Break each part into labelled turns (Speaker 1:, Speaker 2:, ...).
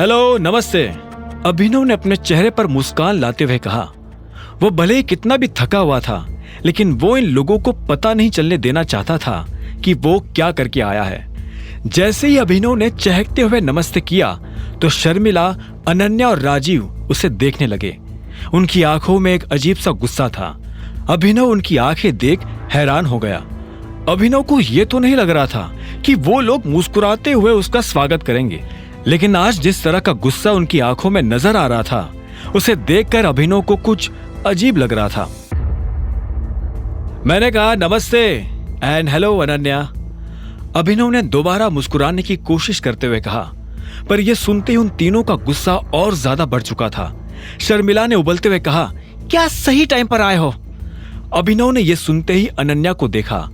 Speaker 1: Hello, नमस्ते। अभिनव ने अपने चेहरे पर मुस्कान लाते हुए कहा। वो भले ही कितना भी थका हुआ था, लेकिन वो इन लोगों को पता नहीं चलने देना चाहता था कि वो क्या करके आया है। जैसे ही अभिनव ने चहकते हुए नमस्ते किया तो शर्मिला, अनन्या और राजीव उसे देखने लगे। उनकी आंखों में एक अजीब सा गुस्सा था। अभिनव उनकी आंखें देख हैरान हो गया। अभिनव को यह तो नहीं लग रहा था कि वो लोग मुस्कुराते हुए उसका स्वागत करेंगे, लेकिन आज जिस तरह का गुस्सा उनकी आंखों में नजर आ रहा था, उसे देखकर अभिनव को कुछ अजीब लग रहा था। मैंने कहा नमस्ते एंड हेलो अनन्या। अभिनव ने दोबारा मुस्कुराने की कोशिश करते हुए कहा, पर यह सुनते ही उन तीनों का गुस्सा और ज्यादा बढ़ चुका था। शर्मिला ने उबलते हुए कहा, क्या सही टाइम पर आए हो? अभिनव ने यह सुनते ही अनन्या को देखा।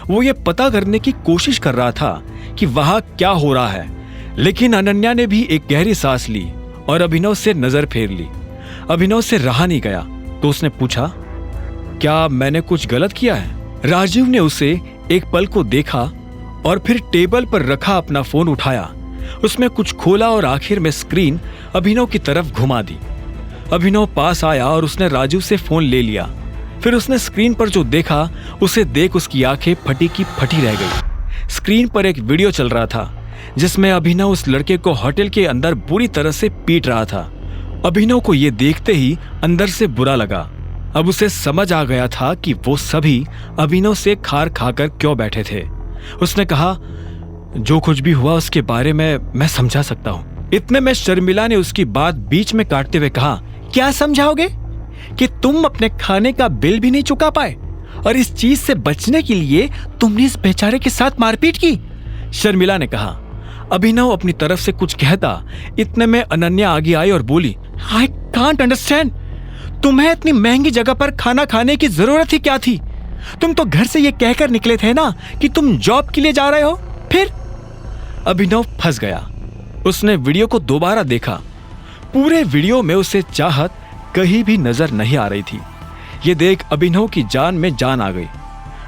Speaker 1: वो ये पता करने की कोशिश कर रहा था कि वहां क्या हो रहा है, लेकिन अनन्या ने भी एक गहरी सांस ली और अभिनव से नजर फेर ली। अभिनव से रहा नहीं गया तो उसने पूछा, क्या मैंने कुछ गलत किया है? राजीव ने उसे एक पल को देखा और फिर टेबल पर रखा अपना फोन उठाया, उसमें कुछ खोला और आखिर में स्क्रीन अभिनव की तरफ घुमा दी। अभिनव पास आया और उसने राजीव से फोन ले लिया। फिर उसने स्क्रीन पर जो देखा उसे देख उसकी आंखें फटी की फटी रह गई। स्क्रीन पर एक वीडियो चल रहा था जिसमें अभिनव उस लड़के को होटल के अंदर बुरी तरह से पीट रहा था। अभिनव को यह देखते ही अंदर से बुरा लगा। अब उसे समझ आ गया था कि वो सभी अभिनव से खार खाकर क्यों बैठे थे। उसने कहा, जो कुछ भी हुआ उसके बारे में मैं समझा सकता हूँ। इतने में शर्मिला ने उसकी बात बीच में काटते हुए कहा, क्या समझाओगे? कि तुम अपने खाने का बिल भी नहीं चुका पाए और इस चीज से बचने के लिए तुमने इस बेचारे के साथ मारपीट की? शर्मिला ने कहा। अभिनव अपनी तरफ से कुछ कहता, इतने में अनन्या आगे आई और बोली, आई कांट अंडरस्टैंड, तुम्हें इतनी महंगी जगह पर खाना खाने की जरूरत ही क्या थी? तुम तो घर से ये कहकर निकले थे ना कि तुम जॉब के लिए जा रहे हो। फिर अभिनव फंस गया। उसने वीडियो को दोबारा देखा। पूरे वीडियो में उसे चाहत कहीं भी नजर नहीं आ रही थी। ये देख अभिनव की जान में जान आ गई।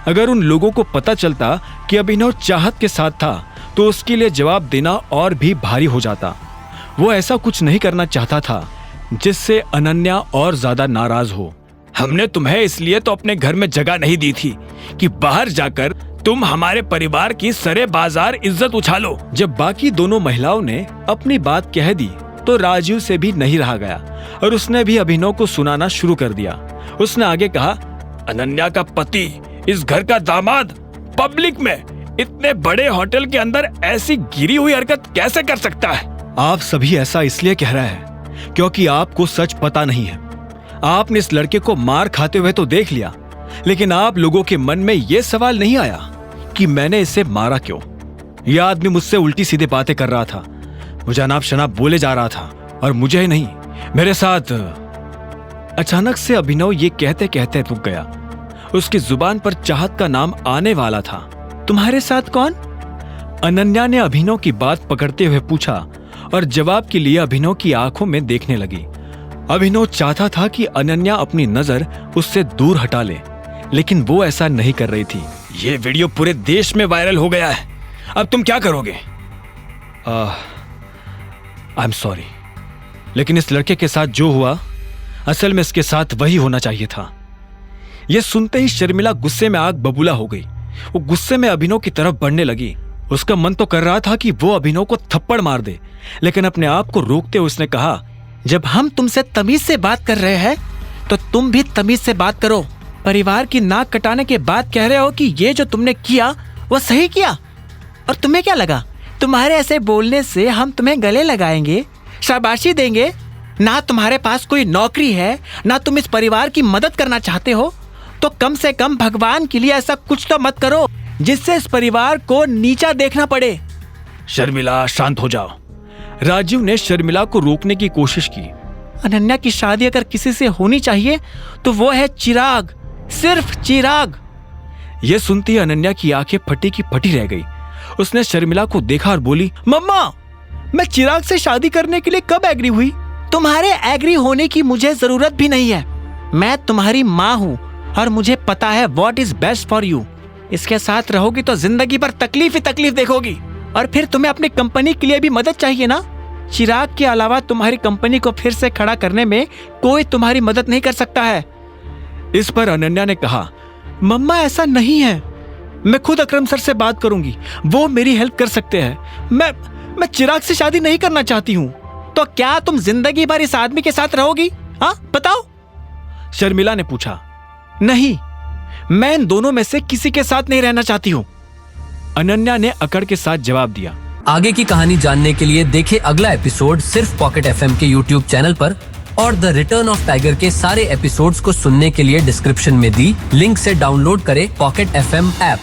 Speaker 1: अगर उन लोगों को पता चलता कि अभिनव चाहत के साथ था तो उसके लिए जवाब देना और भी भारी हो जाता। वो ऐसा कुछ नहीं करना चाहता था जिससे अनन्या और ज्यादा नाराज हो। हमने तुम्हें इसलिए तो अपने घर में जगह नहीं दी थी कि बाहर जाकर तुम हमारे परिवार की सरे बाजार इज्जत उछालो। जब बाकी दोनों महिलाओं ने अपनी बात कह दी तो राजीव से भी नहीं रहा गया और उसने भी अभिनव को सुनाना शुरू कर दिया। उसने आगे कहा, अनन्या का पति, इस घर का दामाद, पब्लिक में इतने बड़े होटल के अंदर ऐसी गिरी हुई हरकत कैसे कर सकता है? आप सभी ऐसा इसलिए कह रहे हैं क्योंकि आपको सच पता नहीं है। आपने इस लड़के को मार खाते हुए तो देख लिया, लेकिन आप लोगों के मन में यह सवाल नहीं आया कि मैंने इसे मारा क्यों? यह आदमी मुझसे उल्टी सीधी बातें कर रहा था, मुझे अनाप शनाप बोले जा रहा था और मुझे ही नहीं, मेरे साथ। अचानक से अभिनव ये कहते कहते रुक गया। उसकी जुबान पर चाहत का नाम आने वाला था। तुम्हारे साथ कौन? अनन्या ने अभिनव की बात पकड़ते हुए पूछा और जवाब के लिए अभिनव की आंखों में देखने लगी। अभिनव चाहता था कि अनन्या अपनी नजर उससे दूर हटा ले, लेकिन वो ऐसा नहीं कर रही थी। ये वीडियो पूरे देश में वायरल हो गया है, अब तुम क्या करोगे? आई एम सॉरी, लेकिन इस लड़के के साथ जो हुआ असल में इसके साथ वही होना चाहिए था। यह सुनते ही शर्मिला गुस्से में आग बबूला हो गई। वो गुस्से में अभिनव की तरफ बढ़ने लगी। उसका मन तो कर रहा था कि वो अभिनव को थप्पड़ मार दे, लेकिन अपने आप को रोकते हुए उसने कहा, जब हम तुमसे तमीज से बात कर रहे हैं तो तुम भी तमीज से बात करो। परिवार की नाक कटाने के बाद कह रहे हो कि ये जो तुमने किया वो सही किया, और तुम्हें क्या लगा तुम्हारे ऐसे बोलने से हम तुम्हें गले लगाएंगे, शाबाशी देंगे? ना तुम्हारे पास कोई नौकरी है, ना तुम इस परिवार की मदद करना चाहते हो, तो कम से कम भगवान के लिए ऐसा कुछ तो मत करो जिससे इस परिवार को नीचा देखना पड़े। शर्मिला, शांत हो जाओ। राजीव ने शर्मिला को रोकने की कोशिश की। अनन्या की शादी अगर किसी से होनी चाहिए तो वो है चिराग, सिर्फ चिराग। यह सुनती ही अनन्या की आंखें फटी की फटी रह गई। उसने शर्मिला को देखा और बोली, मम्मा, मैं चिराग से शादी करने के लिए कब एग्री हुई? तुम्हारे एग्री होने की मुझे जरूरत भी नहीं है। मैं तुम्हारी माँ हूँ और मुझे पता है what is best for you. इसके साथ रहोगी तो जिंदगी भर तकलीफ ही तकलीफ देखोगी, और फिर तुम्हें अपनी कंपनी के लिए भी मदद चाहिए ना, चिराग के अलावा तुम्हारी कंपनी को फिर से खड़ा करने में कोई तुम्हारी मदद नहीं कर सकता है। इस पर अनन्या ने कहा, मम्मा ऐसा नहीं है, मैं खुद अकरम सर से बात करूंगी, वो मेरी हेल्प कर सकते हैं। मैं चिराग से शादी नहीं करना चाहती हूं। तो क्या तुम जिंदगी भर इस आदमी के साथ रहोगी? हाँ बताओ, शर्मिला ने पूछा। नहीं, मैं इन दोनों में से किसी के साथ नहीं रहना चाहती हूं, अनन्या ने अकड़ के साथ जवाब दिया।
Speaker 2: आगे की कहानी जानने के लिए देखें अगला एपिसोड सिर्फ पॉकेट एफएम के YouTube चैनल पर, और द रिटर्न ऑफ टाइगर के सारे एपिसोड्स को सुनने के लिए डिस्क्रिप्शन में दी लिंक से डाउनलोड करें पॉकेट एफएम ऐप।